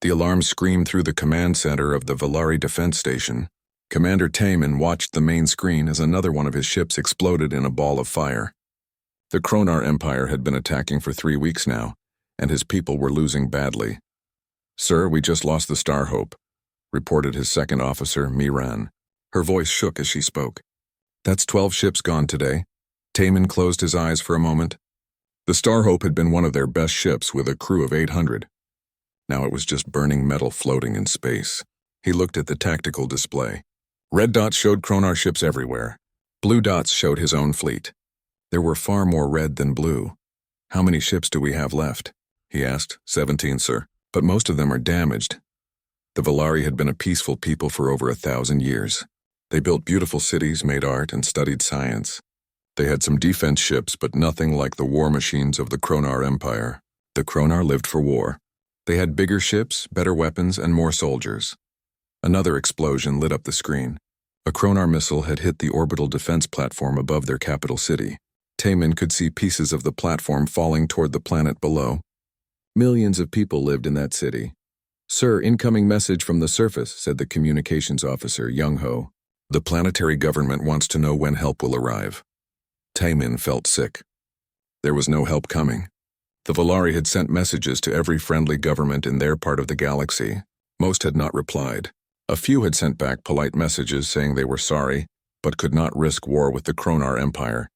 The alarm screamed through the command center of the Valari defense station. Commander Taman watched the main screen as another one of his ships exploded in a ball of fire. The Kronar Empire had been attacking for 3 weeks now, and his people were losing badly. "Sir, we just lost the Star Hope," reported his second officer, Miran. Her voice shook as she spoke. "That's 12 ships gone today." Taman closed his eyes for a moment. The Star Hope had been one of their best ships with a crew of 800. Now it was just burning metal floating in space. He looked at the tactical display. Red dots showed Kronar ships everywhere. Blue dots showed his own fleet. There were far more red than blue. "How many ships do we have left?" he asked. 17, sir. But most of them are damaged. The Valari had been a peaceful people for over 1,000 years. They built beautiful cities, made art, and studied science. They had some defense ships, but nothing like the war machines of the Kronar Empire. The Kronar lived for war. They had bigger ships, better weapons, and more soldiers. Another explosion lit up the screen. A Kronar missile had hit the orbital defense platform above their capital city. Taman could see pieces of the platform falling toward the planet below. Millions of people lived in that city. "Sir, incoming message from the surface," said the communications officer, Young Ho. "The planetary government wants to know when help will arrive." Taman felt sick. There was no help coming. The Valari had sent messages to every friendly government in their part of the galaxy. Most had not replied. A few had sent back polite messages saying they were sorry, but could not risk war with the Kronar Empire.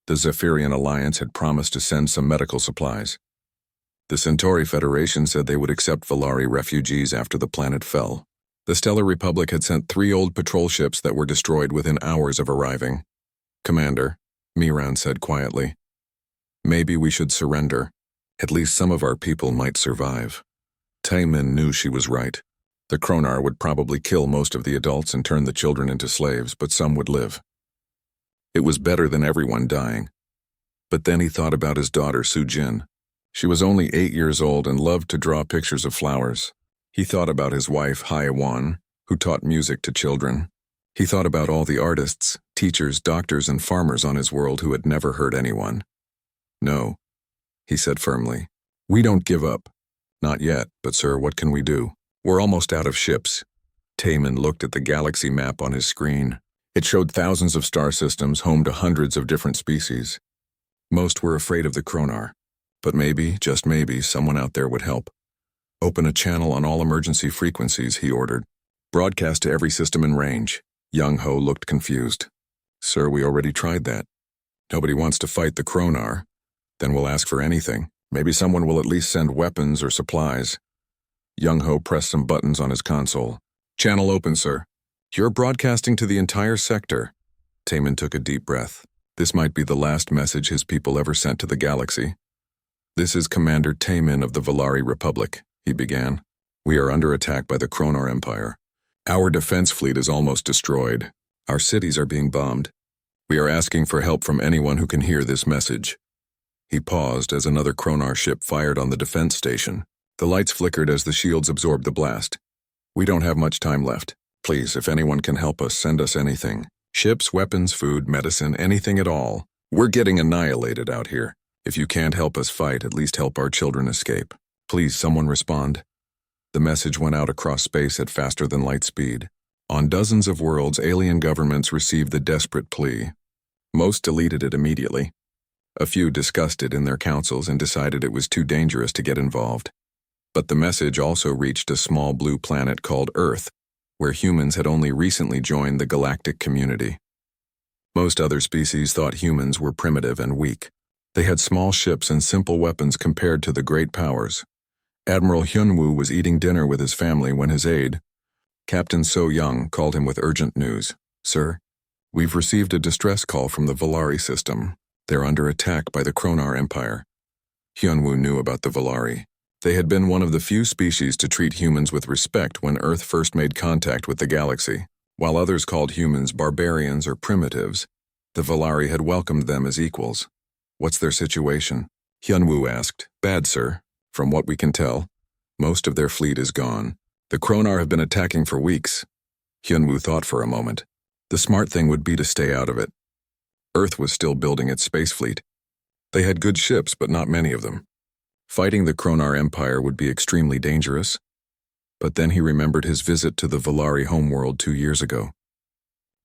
The Zephyrian Alliance had promised to send some medical supplies. The Centauri Federation said they would accept Valari refugees after the planet fell. The Stellar Republic had sent 3 old patrol ships that were destroyed within hours of arriving. "Commander," Miran said quietly, "maybe we should surrender. At least some of our people might survive." Taman knew she was right. The Kronar would probably kill most of the adults and turn the children into slaves, but some would live. It was better than everyone dying. But then he thought about his daughter, Sujin. She was only 8 years old and loved to draw pictures of flowers. He thought about his wife, Haiwan, who taught music to children. He thought about all the artists, teachers, doctors, and farmers on his world who had never hurt anyone. "No," he said firmly. "We don't give up. Not yet, but sir, what can we do? We're almost out of ships." Taman looked at the galaxy map on his screen. It showed thousands of star systems home to hundreds of different species. Most were afraid of the Kronar. But maybe, just maybe, someone out there would help. "Open a channel on all emergency frequencies," he ordered. "Broadcast to every system in range." Young Ho looked confused. "Sir, we already tried that. Nobody wants to fight the Kronar. Then we'll ask for anything. Maybe someone will at least send weapons or supplies." Young Ho pressed some buttons on his console. "Channel open, sir. You're broadcasting to the entire sector." Taman took a deep breath. This might be the last message his people ever sent to the galaxy. "This is Commander Taman of the Valari Republic," he began. "We are under attack by the Kronar Empire. Our defense fleet is almost destroyed. Our cities are being bombed. We are asking for help from anyone who can hear this message." He paused as another Kronar ship fired on the defense station. The lights flickered as the shields absorbed the blast. "We don't have much time left. Please, if anyone can help us, send us anything. Ships, weapons, food, medicine, anything at all. We're getting annihilated out here. If you can't help us fight, at least help our children escape. Please, someone respond." The message went out across space at faster than light speed. On dozens of worlds, alien governments received the desperate plea. Most deleted it immediately. A few discussed it in their councils and decided it was too dangerous to get involved. But the message also reached a small blue planet called Earth, where humans had only recently joined the galactic community. Most other species thought humans were primitive and weak. They had small ships and simple weapons compared to the great powers. Admiral Hyunwoo was eating dinner with his family when his aide, Captain So Young, called him with urgent news. "Sir, we've received a distress call from the Valari system. They're under attack by the Kronar Empire." Hyunwoo knew about the Valari. They had been one of the few species to treat humans with respect when Earth first made contact with the galaxy. While others called humans barbarians or primitives, the Valari had welcomed them as equals. "What's their situation?" Hyunwoo asked. "Bad, sir. From what we can tell, most of their fleet is gone. The Kronar have been attacking for weeks." Hyunwoo thought for a moment. The smart thing would be to stay out of it. Earth was still building its space fleet. They had good ships, but not many of them. Fighting the Kronar Empire would be extremely dangerous. But then he remembered his visit to the Valari homeworld 2 years ago.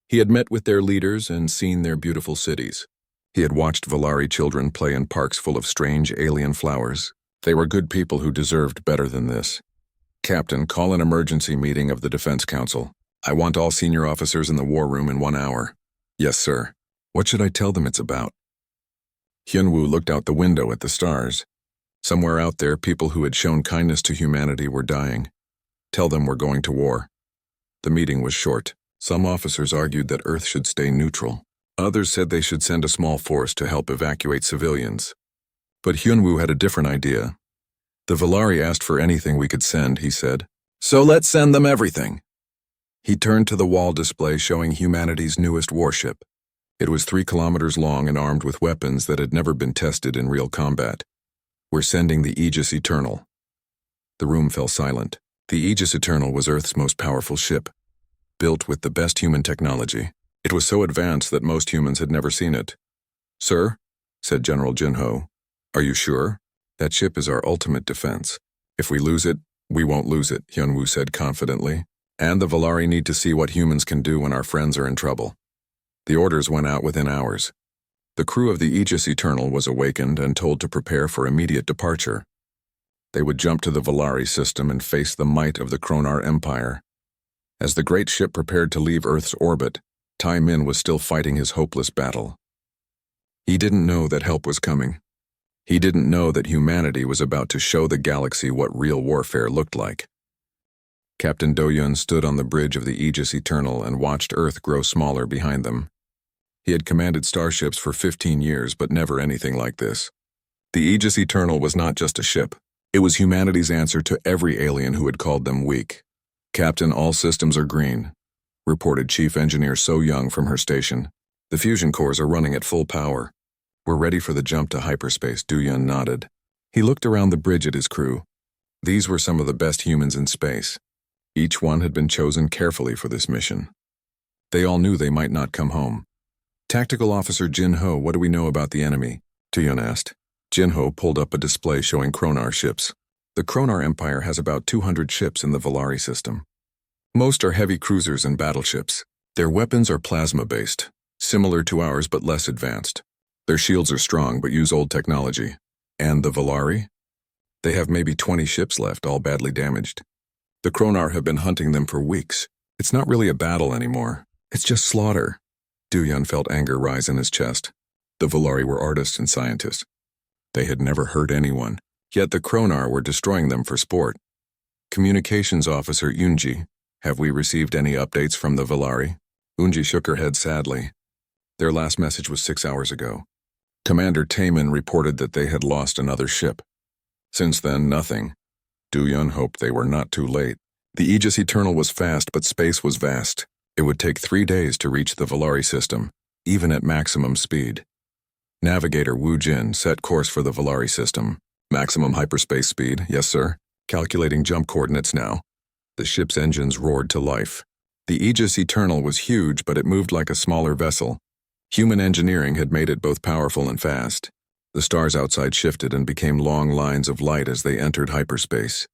He had met with their leaders and seen their beautiful cities. He had watched Valari children play in parks full of strange alien flowers. They were good people who deserved better than this. Captain, call an emergency meeting of the Defense Council. I want all senior officers in the war room in 1 hour. Yes, sir. What should I tell them it's about? Hyunwoo looked out the window at the stars. Somewhere out there, people who had shown kindness to humanity were dying. Tell them we're going to war. The meeting was short. Some officers argued that Earth should stay neutral. Others said they should send a small force to help evacuate civilians. But Hyunwoo had a different idea. The Valari asked for anything we could send, he said. So let's send them everything. He turned to the wall display showing humanity's newest warship. It was 3 kilometers long and armed with weapons that had never been tested in real combat. We're sending the Aegis Eternal. The room fell silent. The Aegis Eternal was Earth's most powerful ship, built with the best human technology. It was so advanced that most humans had never seen it. Sir, said General Jinho, are you sure? That ship is our ultimate defense. If we lose it, we won't lose it, Hyunwoo said confidently. And the Valari need to see what humans can do when our friends are in trouble. The orders went out within hours. The crew of the Aegis Eternal was awakened and told to prepare for immediate departure. They would jump to the Valari system and face the might of the Kronar Empire. As the great ship prepared to leave Earth's orbit, Tai Min was still fighting his hopeless battle. He didn't know that help was coming. He didn't know that humanity was about to show the galaxy what real warfare looked like. Captain Do-Yun stood on the bridge of the Aegis Eternal and watched Earth grow smaller behind them. He had commanded starships for 15 years, but never anything like this. The Aegis Eternal was not just a ship. It was humanity's answer to every alien who had called them weak. Captain, all systems are green, reported Chief Engineer So Young from her station. The fusion cores are running at full power. We're ready for the jump to hyperspace, Do-Yun nodded. He looked around the bridge at his crew. These were some of the best humans in space. Each one had been chosen carefully for this mission. They all knew they might not come home. Tactical Officer Jinho, what do we know about the enemy? Do-Yun asked. Jinho pulled up a display showing Kronar ships. The Kronar Empire has about 200 ships in the Valari system. Most are heavy cruisers and battleships. Their weapons are plasma-based, similar to ours but less advanced. Their shields are strong but use old technology. And the Valari? They have maybe 20 ships left, all badly damaged. The Kronar have been hunting them for weeks. It's not really a battle anymore. It's just slaughter. Do-Yun felt anger rise in his chest. The Valari were artists and scientists. They had never hurt anyone, yet the Kronar were destroying them for sport. Communications Officer Unji, have we received any updates from the Valari? Unji shook her head sadly. Their last message was 6 hours ago. Commander Taemin reported that they had lost another ship. Since then, nothing. Do-Yun hoped they were not too late. The Aegis Eternal was fast, but space was vast. It would take 3 days to reach the Valari system, even at maximum speed. Navigator Wu Jin set course for the Valari system. Maximum hyperspace speed, yes sir. Calculating jump coordinates now. The ship's engines roared to life. The Aegis Eternal was huge, but it moved like a smaller vessel. Human engineering had made it both powerful and fast. The stars outside shifted and became long lines of light as they entered hyperspace.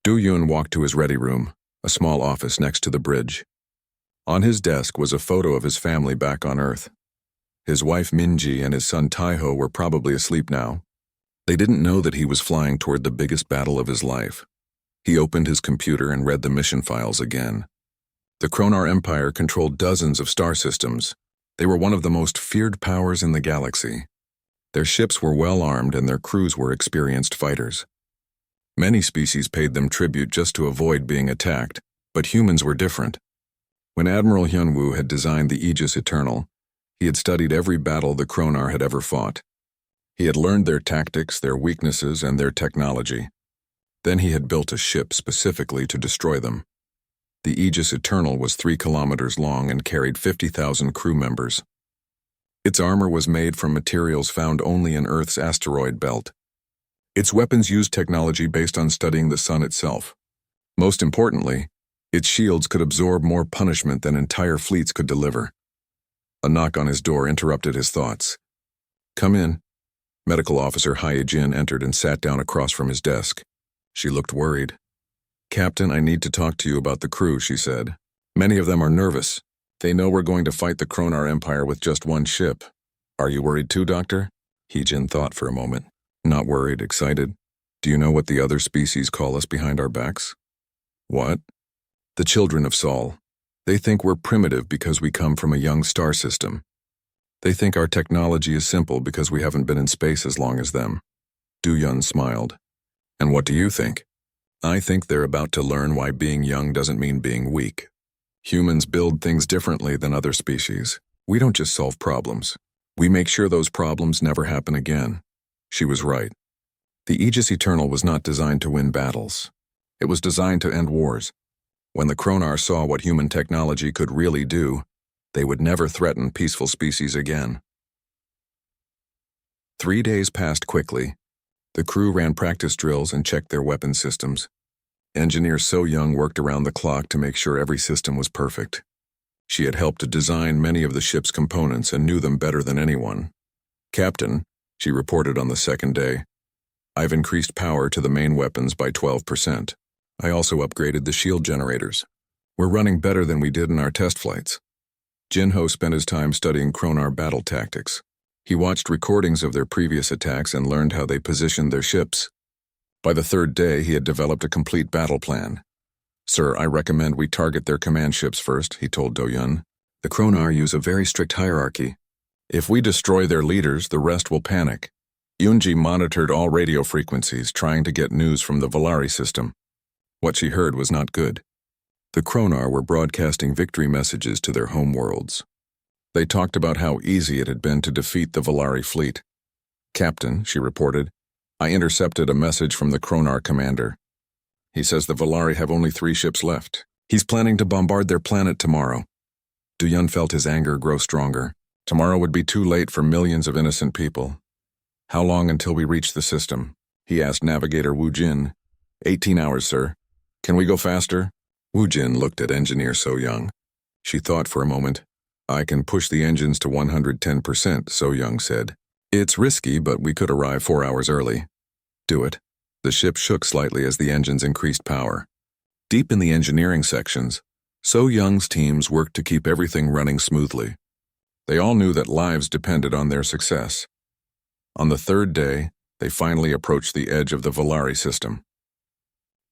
Do-Yun walked to his ready room, a small office next to the bridge. On his desk was a photo of his family back on Earth. His wife Minji and his son Taiho were probably asleep now. They didn't know that he was flying toward the biggest battle of his life. He opened his computer and read the mission files again. The Kronar Empire controlled dozens of star systems. They were one of the most feared powers in the galaxy. Their ships were well armed and their crews were experienced fighters. Many species paid them tribute just to avoid being attacked, but humans were different. When Admiral Hyunwoo had designed the Aegis Eternal, he had studied every battle the Kronar had ever fought. He had learned their tactics, their weaknesses, and their technology. Then he had built a ship specifically to destroy them. The Aegis Eternal was 3 kilometers long and carried 50,000 crew members. Its armor was made from materials found only in Earth's asteroid belt. Its weapons used technology based on studying the sun itself. Most importantly, its shields could absorb more punishment than entire fleets could deliver. A knock on his door interrupted his thoughts. Come in. Medical Officer Hae-Jin entered and sat down across from his desk. She looked worried. "Captain, I need to talk to you about the crew," she said. "Many of them are nervous. They know we're going to fight the Kronar Empire with just one ship. Are you worried too, Doctor?" He-Jin thought for a moment. "Not worried, excited. Do you know what the other species call us behind our backs?" "What?" "The children of Sol. They think we're primitive because we come from a young star system. They think our technology is simple because we haven't been in space as long as them." Do-Yun smiled. "And what do you think?" "I think they're about to learn why being young doesn't mean being weak. Humans build things differently than other species. We don't just solve problems. We make sure those problems never happen again." She was right. The Aegis Eternal was not designed to win battles. It was designed to end wars. When the Kronar saw what human technology could really do, they would never threaten peaceful species again. 3 days passed quickly. The crew ran practice drills and checked their weapon systems. Engineer So Young worked around the clock to make sure every system was perfect. She had helped to design many of the ship's components and knew them better than anyone. "Captain," she reported on the second day, "I've increased power to the main weapons by 12%. I also upgraded the shield generators. We're running better than we did in our test flights." Jinho spent his time studying Kronar battle tactics. He watched recordings of their previous attacks and learned how they positioned their ships. By the third day, he had developed a complete battle plan. "Sir, I recommend we target their command ships first," he told Do-Yun. "The Kronar use a very strict hierarchy. If we destroy their leaders, the rest will panic." Yunji monitored all radio frequencies, trying to get news from the Valari system. What she heard was not good. The Kronar were broadcasting victory messages to their homeworlds. They talked about how easy it had been to defeat the Valari fleet. "Captain," she reported, "I intercepted a message from the Kronar commander. He says the Valari have only 3 ships left. He's planning to bombard their planet tomorrow." Do-Yun felt his anger grow stronger. Tomorrow would be too late for millions of innocent people. "How long until we reach the system?" he asked Navigator Wu Jin. 18 hours, sir. Can we go faster?" Wu Jin looked at Engineer So Young. She thought for a moment. "I can push the engines to 110%, So Young said. "It's risky, but we could arrive 4 hours early." "Do it." The ship shook slightly as the engines increased power. Deep in the engineering sections, So Young's teams worked to keep everything running smoothly. They all knew that lives depended on their success. On the third day, they finally approached the edge of the Valari system.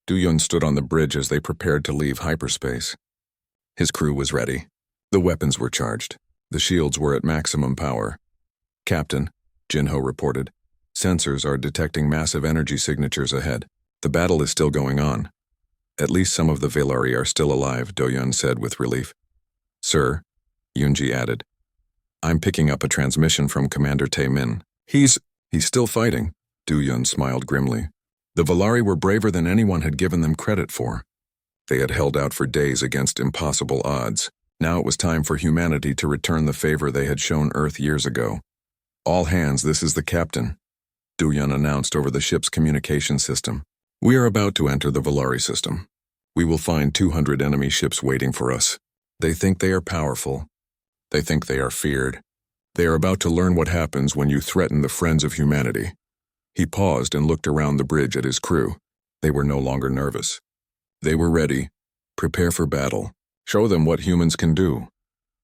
Do-Yun stood on the bridge as they prepared to leave hyperspace. His crew was ready. The weapons were charged. The shields were at maximum power. "Captain," Jinho reported, "sensors are detecting massive energy signatures ahead. The battle is still going on." "At least some of the Valari are still alive," Do-Yun said with relief. "Sir," Yunji added, "I'm picking up a transmission from Commander Tae-min. He's still fighting." Do-Yun smiled grimly. The Valari were braver than anyone had given them credit for. They had held out for days against impossible odds. Now it was time for humanity to return the favor they had shown Earth years ago. "All hands, this is the captain," Do-Yun announced over the ship's communication system. "We are about to enter the Valari system. We will find 200 enemy ships waiting for us. They think they are powerful. They think they are feared. They are about to learn what happens when you threaten the friends of humanity." He paused and looked around the bridge at his crew. They were no longer nervous. They were ready. Prepare for battle. Show them what humans can do.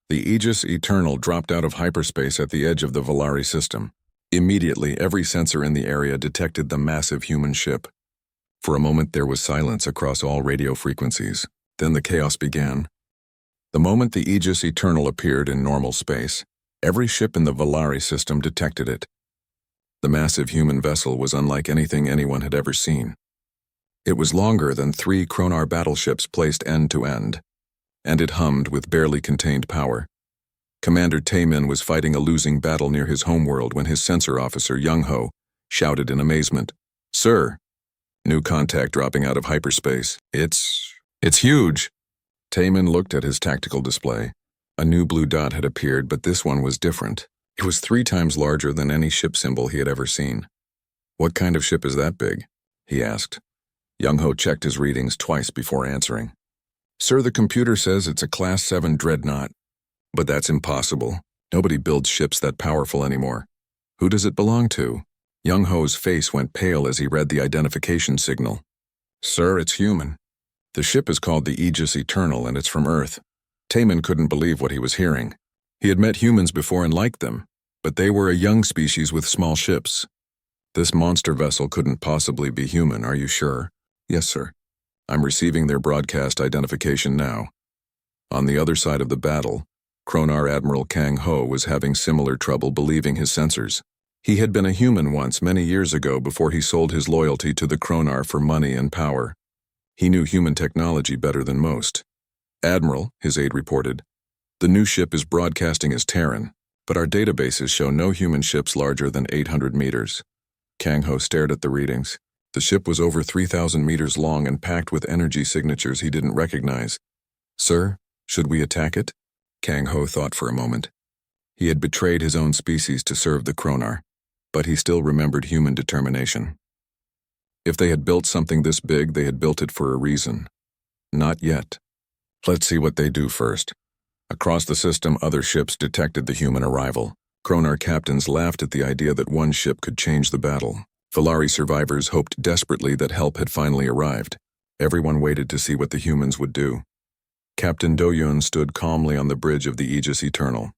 The Aegis Eternal dropped out of hyperspace at the edge of the Valari system. Immediately, every sensor in the area detected the massive human ship. For a moment, there was silence across all radio frequencies. Then the chaos began. The moment the Aegis Eternal appeared in normal space, every ship in the Valari system detected it. The massive human vessel was unlike anything anyone had ever seen. It was longer than 3 Kronar battleships placed end to end, and it hummed with barely contained power. Commander Tae-min was fighting a losing battle near his homeworld when his sensor officer, Young-ho, shouted in amazement, "Sir!" New contact dropping out of hyperspace. It's huge!" Tae-min looked at his tactical display. A new blue dot had appeared, but this one was different. It was 3 times larger than any ship symbol he had ever seen. "What kind of ship is that big?" he asked. Young-ho checked his readings twice before answering. "Sir, the computer says it's a Class 7 dreadnought. But that's impossible. Nobody builds ships that powerful anymore. Who does it belong to?" Young-ho's face went pale as he read the identification signal. "Sir, it's human. The ship is called the Aegis Eternal, and it's from Earth. Taemin couldn't believe what he was hearing. He had met humans before and liked them, but they were a young species with small ships. This monster vessel couldn't possibly be human, are you sure? Yes, sir. I'm receiving their broadcast identification now. On the other side of the battle, Kronar Admiral Kang Ho was having similar trouble believing his sensors. He had been a human once many years ago before he sold his loyalty to the Kronar for money and power. He knew human technology better than most. Admiral, his aide reported, the new ship is broadcasting as Terran, but our databases show no human ships larger than 800 meters. Kang Ho stared at the readings. The ship was over 3,000 meters long and packed with energy signatures he didn't recognize. Sir, should we attack it? Kang Ho thought for a moment. He had betrayed his own species to serve the Kronar, but he still remembered human determination. If they had built something this big, they had built it for a reason. Not yet. Let's see what they do first. Across the system, other ships detected the human arrival. Kronar captains laughed at the idea that one ship could change the battle. Valari survivors hoped desperately that help had finally arrived. Everyone waited to see what the humans would do. Captain Do-Yun stood calmly on the bridge of the Aegis Eternal.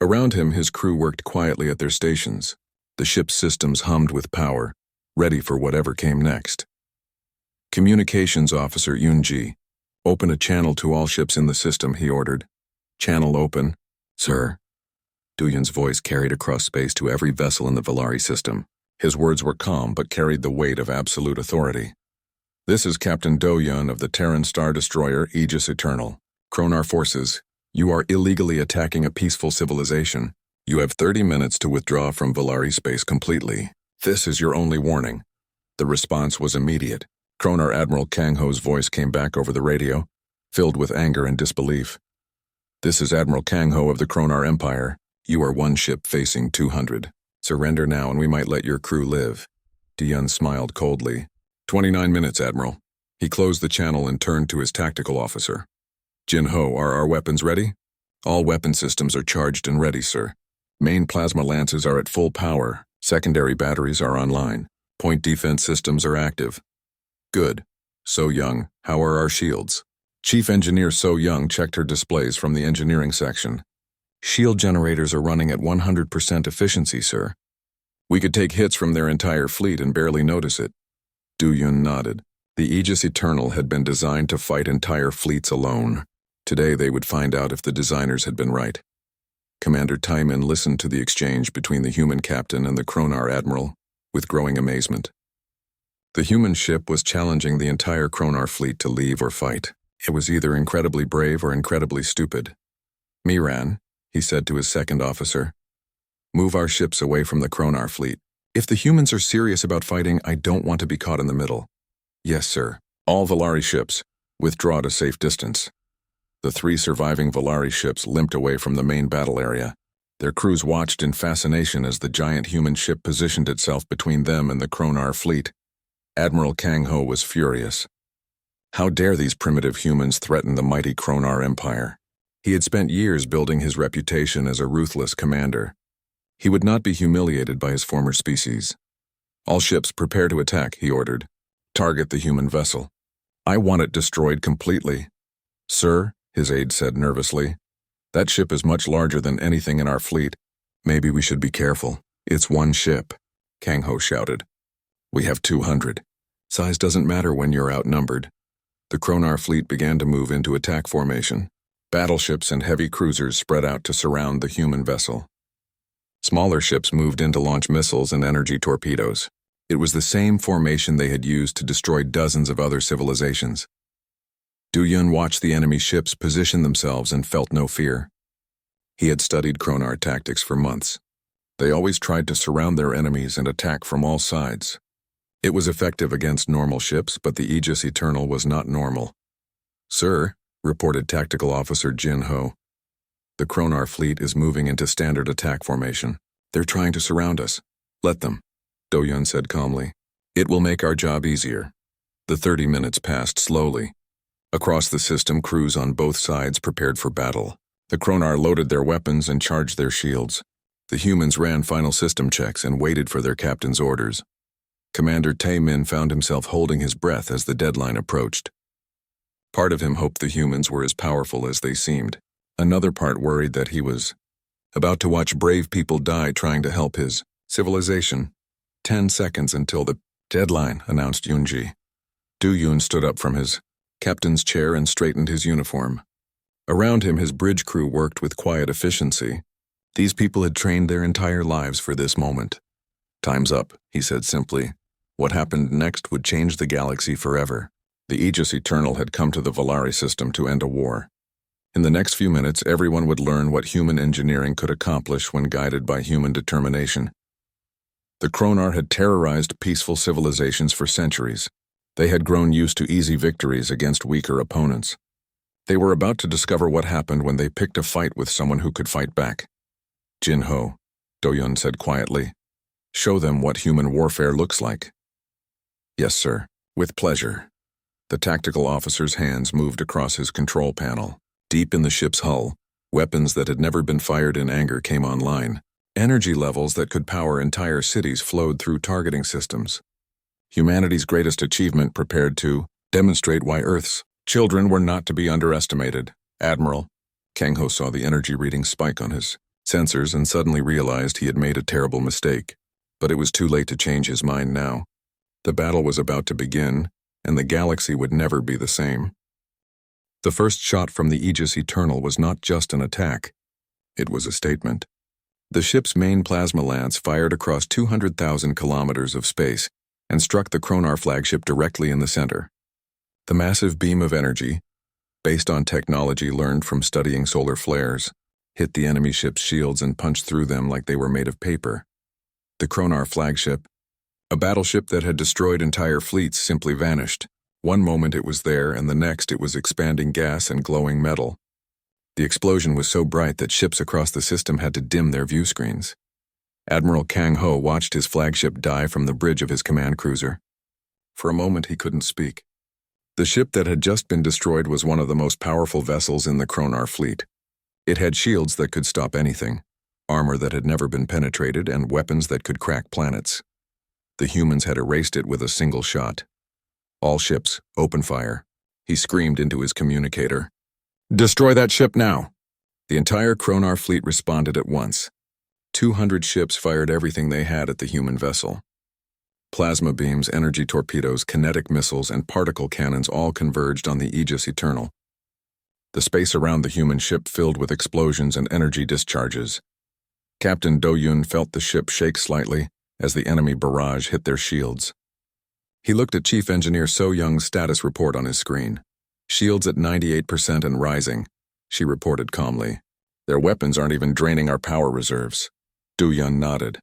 Around him, his crew worked quietly at their stations. The ship's systems hummed with power, ready for whatever came next. Communications Officer Yun-ji, open a channel to all ships in the system, he ordered. Channel open. Sir. Do-Yun's voice carried across space to every vessel in the Valari system. His words were calm but carried the weight of absolute authority. This is Captain Do-Yun of the Terran Star Destroyer Aegis Eternal. Kronar forces, you are illegally attacking a peaceful civilization. You have 30 minutes to withdraw from Valari space completely. This is your only warning. The response was immediate. Kronar Admiral Kang Ho's voice came back over the radio, filled with anger and disbelief. This is Admiral Kang Ho of the Kronar Empire. You are one ship facing 200. Surrender now and we might let your crew live. Do-Yun smiled coldly. 29 minutes, Admiral. He closed the channel and turned to his tactical officer. Jin Ho, are our weapons ready? All weapon systems are charged and ready, sir. Main plasma lances are at full power. Secondary batteries are online. Point defense systems are active. Good. So Young, how are our shields? Chief Engineer So Young checked her displays from the engineering section. Shield generators are running at 100% efficiency, sir. We could take hits from their entire fleet and barely notice it. Do-Yun nodded. The Aegis Eternal had been designed to fight entire fleets alone. Today they would find out if the designers had been right. Commander Taemin listened to the exchange between the human captain and the Kronar Admiral with growing amazement. The human ship was challenging the entire Kronar fleet to leave or fight. It was either incredibly brave or incredibly stupid. Miran, he said to his second officer, move our ships away from the Kronar fleet. If the humans are serious about fighting, I don't want to be caught in the middle. Yes, sir. All Valari ships, withdraw to safe distance. The 3 surviving Valari ships limped away from the main battle area. Their crews watched in fascination as the giant human ship positioned itself between them and the Kronar fleet. Admiral Kang Ho was furious. How dare these primitive humans threaten the mighty Kronar Empire? He had spent years building his reputation as a ruthless commander. He would not be humiliated by his former species. All ships prepare to attack, he ordered. Target the human vessel. I want it destroyed completely. Sir, his aide said nervously, that ship is much larger than anything in our fleet. Maybe we should be careful. It's one ship, Kang Ho shouted. We have 200. Size doesn't matter when you're outnumbered. The Kronar fleet began to move into attack formation. Battleships and heavy cruisers spread out to surround the human vessel. Smaller ships moved in to launch missiles and energy torpedoes. It was the same formation they had used to destroy dozens of other civilizations. Do-Yun watched the enemy ships position themselves and felt no fear. He had studied Kronar tactics for months. They always tried to surround their enemies and attack from all sides. It was effective against normal ships, but the Aegis Eternal was not normal. Sir, reported Tactical Officer Jin Ho, the Kronar fleet is moving into standard attack formation. They're trying to surround us. Let them, Do-Yun said calmly. It will make our job easier. The 30 minutes passed slowly. Across the system, crews on both sides prepared for battle. The Kronar loaded their weapons and charged their shields. The humans ran final system checks and waited for their captain's orders. Commander Taemin found himself holding his breath as the deadline approached. Part of him hoped the humans were as powerful as they seemed. Another part worried that he was about to watch brave people die trying to help his civilization. 10 seconds until the deadline, announced Yunji. Du-Yun stood up from his captain's chair and straightened his uniform. Around him, his bridge crew worked with quiet efficiency. These people had trained their entire lives for this moment. Time's up, he said simply. What happened next would change the galaxy forever. The Aegis Eternal had come to the Valari system to end a war. In the next few minutes, everyone would learn what human engineering could accomplish when guided by human determination. The Kronar had terrorized peaceful civilizations for centuries. They had grown used to easy victories against weaker opponents. They were about to discover what happened when they picked a fight with someone who could fight back. Jin-Ho, Do-Yun said quietly. Show them what human warfare looks like. Yes, sir. With pleasure. The tactical officer's hands moved across his control panel. Deep in the ship's hull, weapons that had never been fired in anger came online. Energy levels that could power entire cities flowed through targeting systems. Humanity's greatest achievement prepared to demonstrate why Earth's children were not to be underestimated. Admiral, Kang-Ho saw the energy reading spike on his sensors and suddenly realized he had made a terrible mistake. But it was too late to change his mind now. The battle was about to begin, and the galaxy would never be the same. The first shot from the Aegis Eternal was not just an attack. It was a statement. The ship's main plasma lance fired across 200,000 kilometers of space and struck the Kronar flagship directly in the center. The massive beam of energy, based on technology learned from studying solar flares, hit the enemy ship's shields and punched through them like they were made of paper. The Kronar flagship, a battleship that had destroyed entire fleets, simply vanished. One moment it was there, and the next it was expanding gas and glowing metal. The explosion was so bright that ships across the system had to dim their view screens. Admiral Kang-Ho watched his flagship die from the bridge of his command cruiser. For a moment he couldn't speak. The ship that had just been destroyed was one of the most powerful vessels in the Kronar fleet. It had shields that could stop anything, armor that had never been penetrated, and weapons that could crack planets. The humans had erased it with a single shot. All ships, open fire. He screamed into his communicator. Destroy that ship now! The entire Kronar fleet responded at once. 200 ships fired everything they had at the human vessel. Plasma beams, energy torpedoes, kinetic missiles, and particle cannons all converged on the Aegis Eternal. The space around the human ship filled with explosions and energy discharges. Captain Do-Yun felt the ship shake slightly as the enemy barrage hit their shields. He looked at Chief Engineer So-Young's status report on his screen. Shields at 98% and rising, she reported calmly. Their weapons aren't even draining our power reserves. Do-Yun nodded.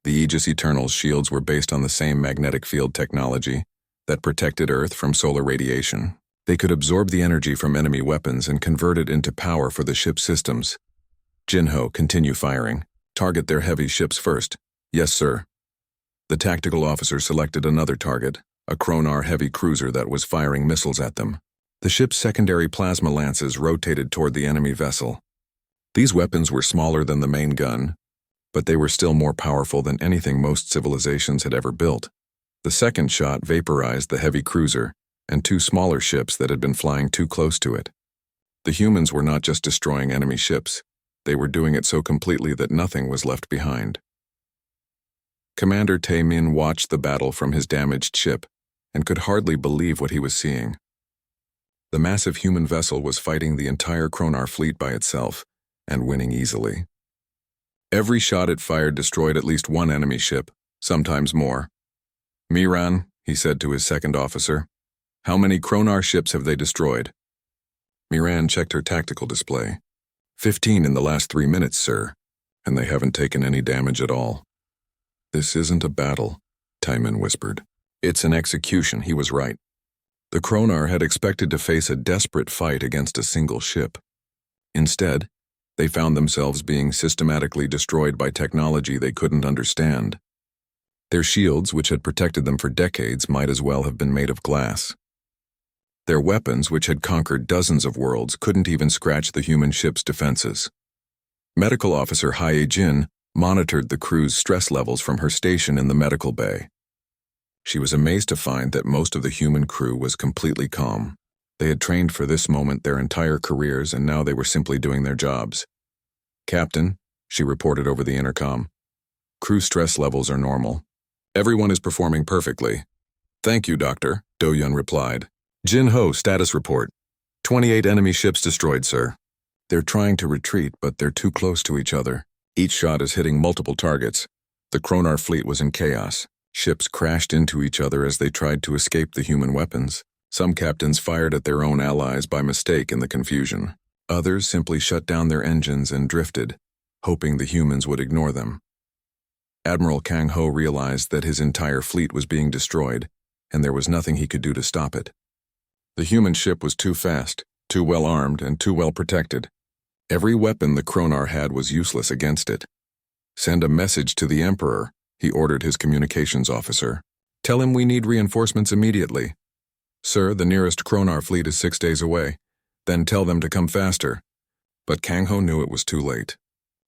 The Aegis Eternal's shields were based on the same magnetic field technology that protected Earth from solar radiation. They could absorb the energy from enemy weapons and convert it into power for the ship's systems. Jin-Ho, continue firing. Target their heavy ships first. Yes, sir. The tactical officer selected another target, a Kronar heavy cruiser that was firing missiles at them. The ship's secondary plasma lances rotated toward the enemy vessel. These weapons were smaller than the main gun, but they were still more powerful than anything most civilizations had ever built. The second shot vaporized the heavy cruiser and two smaller ships that had been flying too close to it. The humans were not just destroying enemy ships, they were doing it so completely that nothing was left behind. Commander Tae-min watched the battle from his damaged ship and could hardly believe what he was seeing. The massive human vessel was fighting the entire Kronar fleet by itself and winning easily. Every shot it fired destroyed at least one enemy ship, sometimes more. Miran, he said to his second officer, how many Kronar ships have they destroyed? Miran checked her tactical display. 15 in the last 3 minutes, sir, and they haven't taken any damage at all. This isn't a battle, Tae-min whispered. It's an execution, he was right. The Kronar had expected to face a desperate fight against a single ship. Instead, they found themselves being systematically destroyed by technology they couldn't understand. Their shields, which had protected them for decades, might as well have been made of glass. Their weapons, which had conquered dozens of worlds, couldn't even scratch the human ship's defenses. Medical Officer Hye-Jin monitored the crew's stress levels from her station in the medical bay. She was amazed to find that most of the human crew was completely calm. They had trained for this moment their entire careers, and now they were simply doing their jobs. "Captain," she reported over the intercom. "Crew stress levels are normal. Everyone is performing perfectly." "Thank you, Doctor," Do-Yun replied. "Jin Ho, status report. 28 enemy ships destroyed, sir. They're trying to retreat, but they're too close to each other. Each shot is hitting multiple targets." The Kronar fleet was in chaos. Ships crashed into each other as they tried to escape the human weapons. Some captains fired at their own allies by mistake in the confusion. Others simply shut down their engines and drifted, hoping the humans would ignore them. Admiral Kang Ho realized that his entire fleet was being destroyed, and there was nothing he could do to stop it. The human ship was too fast, too well armed, and too well protected. Every weapon the Kronar had was useless against it. "Send a message to the Emperor," he ordered his communications officer. "Tell him we need reinforcements immediately." "Sir, the nearest Kronar fleet is 6 days away. Then tell them to come faster." But Kang Ho knew it was too late.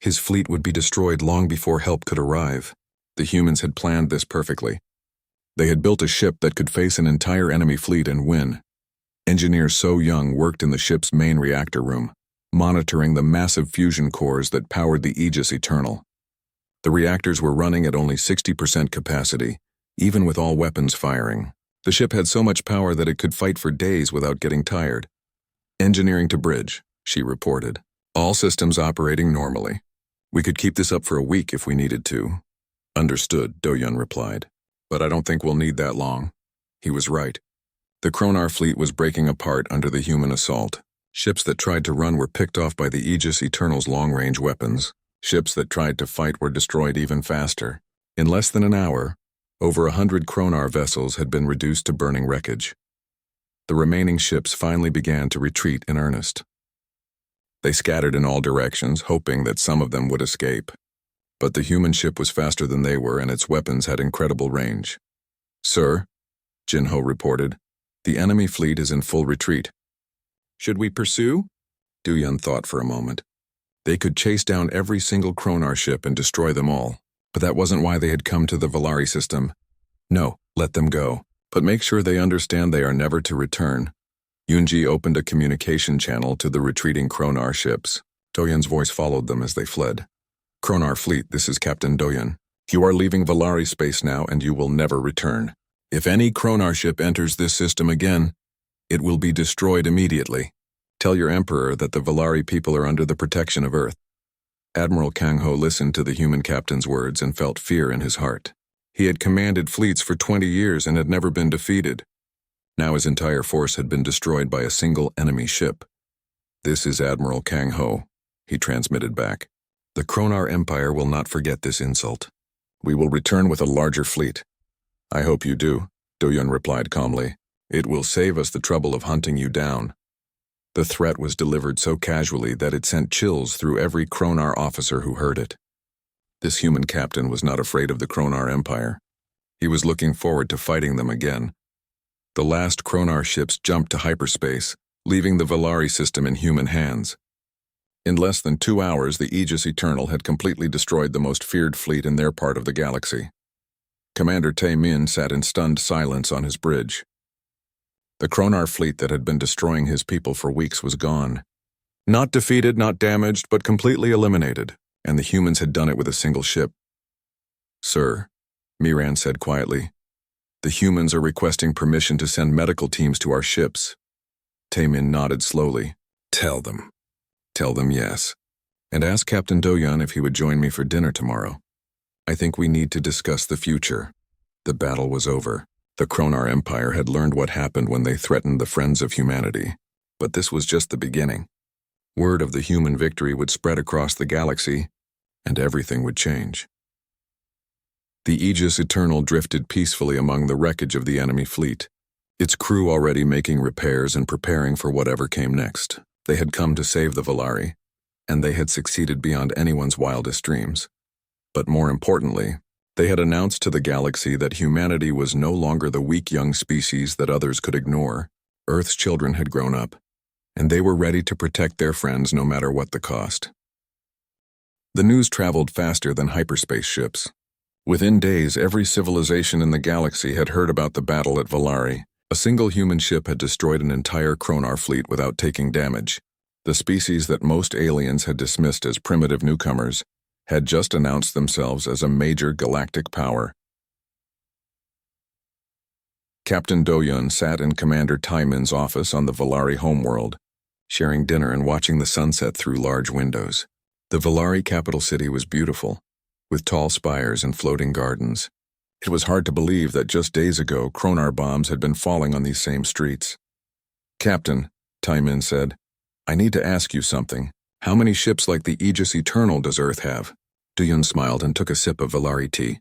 His fleet would be destroyed long before help could arrive. The humans had planned this perfectly. They had built a ship that could face an entire enemy fleet and win. Engineer So Young worked in the ship's main reactor room, monitoring the massive fusion cores that powered the Aegis Eternal. The reactors were running at only 60% capacity, even with all weapons firing. The ship had so much power that it could fight for days without getting tired. "Engineering to bridge," she reported. "All systems operating normally. We could keep this up for a week if we needed to." "Understood," Do-Yun replied. "But I don't think we'll need that long." He was right. The Kronar fleet was breaking apart under the human assault. Ships that tried to run were picked off by the Aegis Eternal's long-range weapons. Ships that tried to fight were destroyed even faster. In less than an hour, over 100 Kronar vessels had been reduced to burning wreckage. The remaining ships finally began to retreat in earnest. They scattered in all directions, hoping that some of them would escape. But the human ship was faster than they were, and its weapons had incredible range. "Sir," Jin Ho reported, "the enemy fleet is in full retreat." "Should we pursue?" Do-Yun thought for a moment. They could chase down every single Kronar ship and destroy them all. But that wasn't why they had come to the Valari system. "No, let them go. But make sure they understand they are never to return." Yunji opened a communication channel to the retreating Kronar ships. Do-Yun's voice followed them as they fled. "Kronar fleet, this is Captain Do-Yun. You are leaving Valari space now, and you will never return. If any Kronar ship enters this system again, it will be destroyed immediately. Tell your Emperor that the Valari people are under the protection of Earth." Admiral Kang Ho listened to the human captain's words and felt fear in his heart. He had commanded fleets for 20 years and had never been defeated. Now his entire force had been destroyed by a single enemy ship. "This is Admiral Kang Ho," he transmitted back. "The Kronar Empire will not forget this insult. We will return with a larger fleet." "I hope you do," Do-Yun replied calmly. "It will save us the trouble of hunting you down." The threat was delivered so casually that it sent chills through every Kronar officer who heard it. This human captain was not afraid of the Kronar Empire. He was looking forward to fighting them again. The last Kronar ships jumped to hyperspace, leaving the Valari system in human hands. In less than 2 hours, the Aegis Eternal had completely destroyed the most feared fleet in their part of the galaxy. Commander Tae-min sat in stunned silence on his bridge. The Kronar fleet that had been destroying his people for weeks was gone. Not defeated, not damaged, but completely eliminated, and the humans had done it with a single ship. "Sir," Miran said quietly, "the humans are requesting permission to send medical teams to our ships." Tae-min nodded slowly. "Tell them. Tell them yes. And ask Captain Do-Yun if he would join me for dinner tomorrow. I think we need to discuss the future." The battle was over. The Kronar Empire had learned what happened when they threatened the friends of humanity. But this was just the beginning. Word of the human victory would spread across the galaxy, and everything would change. The Aegis Eternal drifted peacefully among the wreckage of the enemy fleet, its crew already making repairs and preparing for whatever came next. They had come to save the Valari, and they had succeeded beyond anyone's wildest dreams. But more importantly, they had announced to the galaxy that humanity was no longer the weak young species that others could ignore. Earth's children had grown up, and they were ready to protect their friends no matter what the cost. The news traveled faster than hyperspace ships. Within days, every civilization in the galaxy had heard about the battle at Valari, A single human ship had destroyed an entire Kronar fleet without taking damage. The species that most aliens had dismissed as primitive newcomers had just announced themselves as a major galactic power. Captain Do-Yun sat in Commander Taimin's office on the Valari homeworld, sharing dinner and watching the sunset through large windows. The Valari capital city was beautiful, with tall spires and floating gardens. It was hard to believe that just days ago Kronar bombs had been falling on these same streets. "Captain," Taimin said, "I need to ask you something. How many ships like the Aegis Eternal does Earth have?" Do-Yun smiled and took a sip of Valari tea.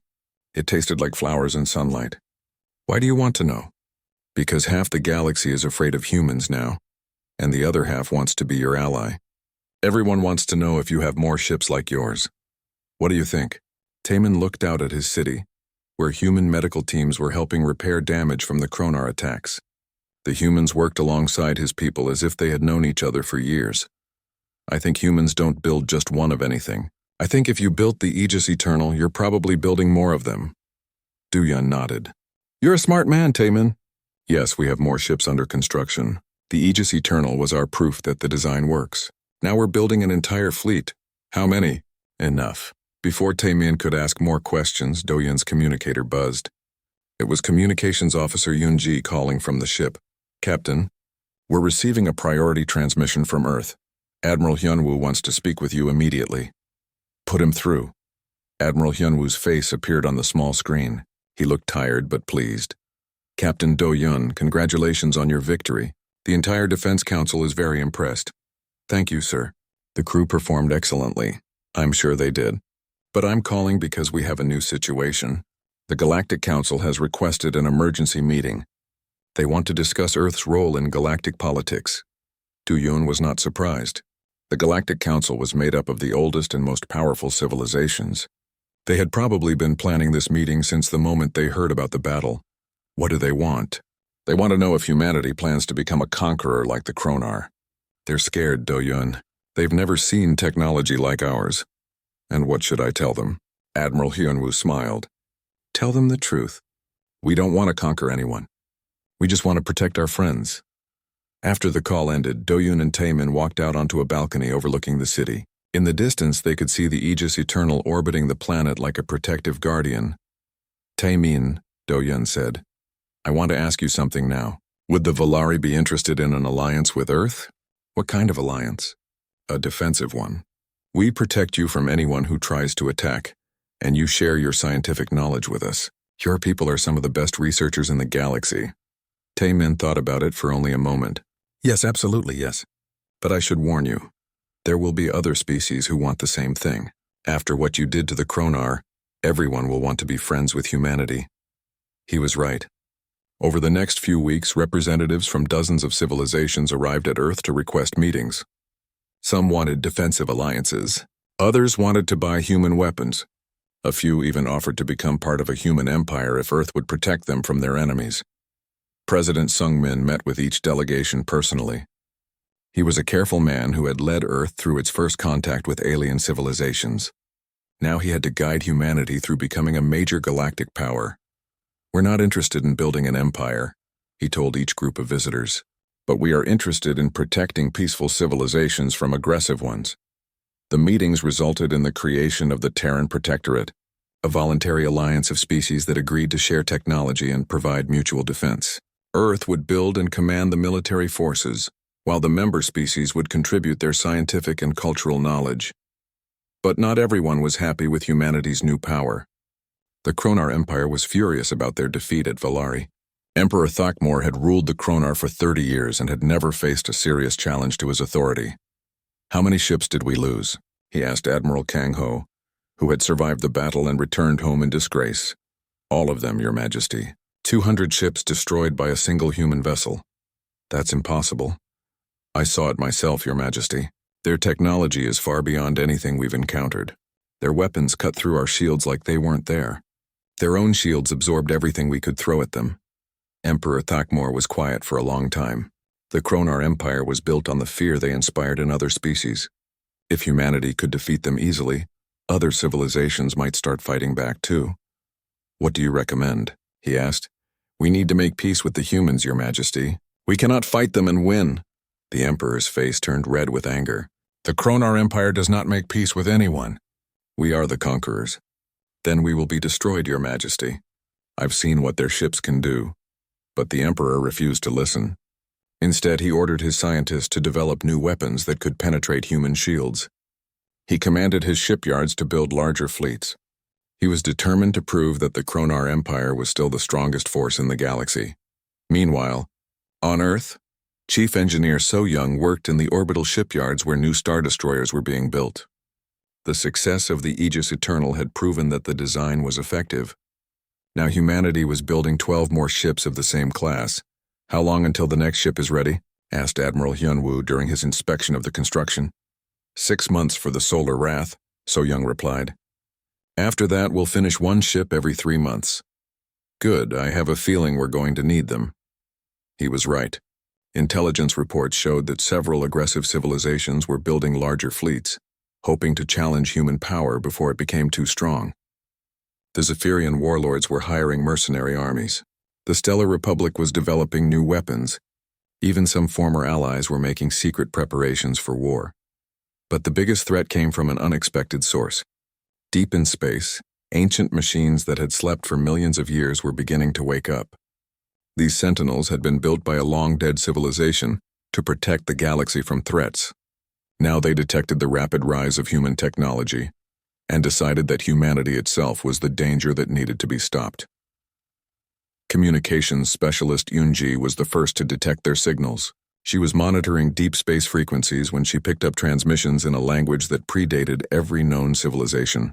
It tasted like flowers in sunlight. "Why do you want to know?" "Because half the galaxy is afraid of humans now, and the other half wants to be your ally. Everyone wants to know if you have more ships like yours. What do you think?" Taimin looked out at his city, where human medical teams were helping repair damage from the Kronar attacks. The humans worked alongside his people as if they had known each other for years. "I think humans don't build just one of anything. I think if you built the Aegis Eternal, you're probably building more of them." Do-Yun nodded. "You're a smart man, Taimin." "Yes, we have more ships under construction. The Aegis Eternal was our proof that the design works. Now we're building an entire fleet." "How many?" "Enough." Before Taimin could ask more questions, Do-Yun's communicator buzzed. It was Communications Officer Yunji calling from the ship. "Captain, we're receiving a priority transmission from Earth. Admiral Hyunwoo wants to speak with you immediately." "Put him through." Admiral Hyunwoo's face appeared on the small screen. He looked tired but pleased. "Captain Do-Yun, congratulations on your victory. The entire Defense Council is very impressed." "Thank you, sir. The crew performed excellently." "I'm sure they did. But I'm calling because we have a new situation. The Galactic Council has requested an emergency meeting. They want to discuss Earth's role in galactic politics." Do-Yun was not surprised. The Galactic Council was made up of the oldest and most powerful civilizations. They had probably been planning this meeting since the moment they heard about the battle. What do they want? "They want to know if humanity plans to become a conqueror like the Kronar. They're scared, Do-Yun. They've never seen technology like ours." "And what should I tell them?" Admiral Hyunwoo smiled. "Tell them the truth. We don't want to conquer anyone. We just want to protect our friends." After the call ended, Do-Yun and Taimin walked out onto a balcony overlooking the city. In the distance, they could see the Aegis Eternal orbiting the planet like a protective guardian. "Taimin," Do-Yun said, "I want to ask you something now. Would the Valari be interested in an alliance with Earth?" "What kind of alliance?" "A defensive one. We protect you from anyone who tries to attack, and you share your scientific knowledge with us. Your people are some of the best researchers in the galaxy." Taimin thought about it for only a moment. "Yes, absolutely, yes. But I should warn you, there will be other species who want the same thing. After what you did to the Kronar, everyone will want to be friends with humanity." He was right. Over the next few weeks, representatives from dozens of civilizations arrived at Earth to request meetings. Some wanted defensive alliances. Others wanted to buy human weapons. A few even offered to become part of a human empire if Earth would protect them from their enemies. President Sung-min met with each delegation personally. He was a careful man who had led Earth through its first contact with alien civilizations. Now he had to guide humanity through becoming a major galactic power. "We're not interested in building an empire," he told each group of visitors. "But we are interested in protecting peaceful civilizations from aggressive ones." The meetings resulted in the creation of the Terran Protectorate, a voluntary alliance of species that agreed to share technology and provide mutual defense. Earth would build and command the military forces, while the member species would contribute their scientific and cultural knowledge. But not everyone was happy with humanity's new power. The Kronar Empire was furious about their defeat at Valari. Emperor Thakmor had ruled the Kronar for 30 years and had never faced a serious challenge to his authority. "How many ships did we lose?" he asked Admiral Kang Ho, who had survived the battle and returned home in disgrace. "All of them, Your Majesty. 200 ships destroyed by a single human vessel." "That's impossible." "I saw it myself, Your Majesty. Their technology is far beyond anything we've encountered. Their weapons cut through our shields like they weren't there. Their own shields absorbed everything we could throw at them." Emperor Thakmor was quiet for a long time. The Kronar Empire was built on the fear they inspired in other species. If humanity could defeat them easily, other civilizations might start fighting back too. "What do you recommend?" he asked. We need to make peace with the humans, Your Majesty. We cannot fight them and win. The Emperor's face turned red with anger. The Kronar Empire does not make peace with anyone. We are the conquerors. Then we will be destroyed, Your Majesty. I've seen what their ships can do. But the Emperor refused to listen. Instead, he ordered his scientists to develop new weapons that could penetrate human shields. He commanded his shipyards to build larger fleets. He was determined to prove that the Kronar Empire was still the strongest force in the galaxy. Meanwhile, on Earth, Chief Engineer So Young worked in the orbital shipyards where new star destroyers were being built. The success of the Aegis Eternal had proven that the design was effective. Now humanity was building 12 more ships of the same class. How long until the next ship is ready? Asked Admiral Hyunwoo during his inspection of the construction. 6 months for the Solar Wrath, So Young replied. After that, we'll finish one ship every 3 months. Good, I have a feeling we're going to need them. He was right. Intelligence reports showed that several aggressive civilizations were building larger fleets, hoping to challenge human power before it became too strong. The Zephyrian warlords were hiring mercenary armies. The Stellar Republic was developing new weapons. Even some former allies were making secret preparations for war. But the biggest threat came from an unexpected source. Deep in space, ancient machines that had slept for millions of years were beginning to wake up. These sentinels had been built by a long-dead civilization to protect the galaxy from threats. Now they detected the rapid rise of human technology and decided that humanity itself was the danger that needed to be stopped. Communications specialist Yunji was the first to detect their signals. She was monitoring deep space frequencies when she picked up transmissions in a language that predated every known civilization.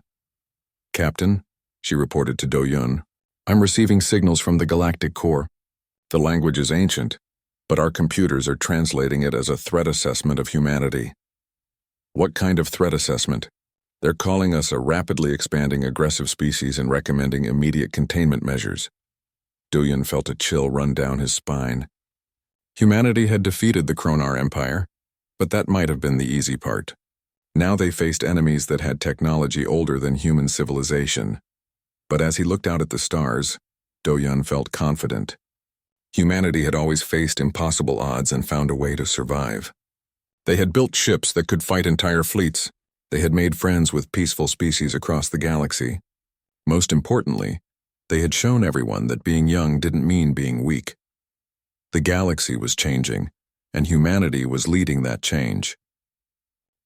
Captain, she reported to Do-Yun, I'm receiving signals from the galactic core. The language is ancient, but our computers are translating it as a threat assessment of humanity. What kind of threat assessment? They're calling us a rapidly expanding aggressive species and recommending immediate containment measures. Do-Yun felt a chill run down his spine. Humanity had defeated the Kronar Empire, but that might have been the easy part. Now they faced enemies that had technology older than human civilization. But as he looked out at the stars, Do-Yun felt confident. Humanity had always faced impossible odds and found a way to survive. They had built ships that could fight entire fleets. They had made friends with peaceful species across the galaxy. Most importantly, they had shown everyone that being young didn't mean being weak. The galaxy was changing, and humanity was leading that change.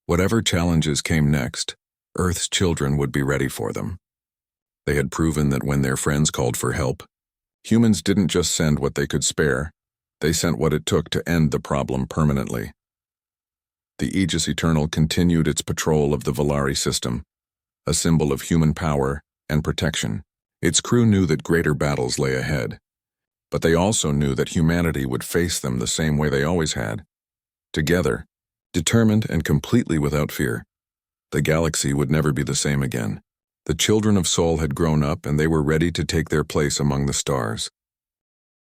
Whatever challenges came next, Earth's children would be ready for them. They had proven that when their friends called for help, humans didn't just send what they could spare, they sent what it took to end the problem permanently. The Aegis Eternal continued its patrol of the Valari system, a symbol of human power and protection. Its crew knew that greater battles lay ahead, but they also knew that humanity would face them the same way they always had. Together, determined and completely without fear, the galaxy would never be the same again. The children of Sol had grown up and they were ready to take their place among the stars.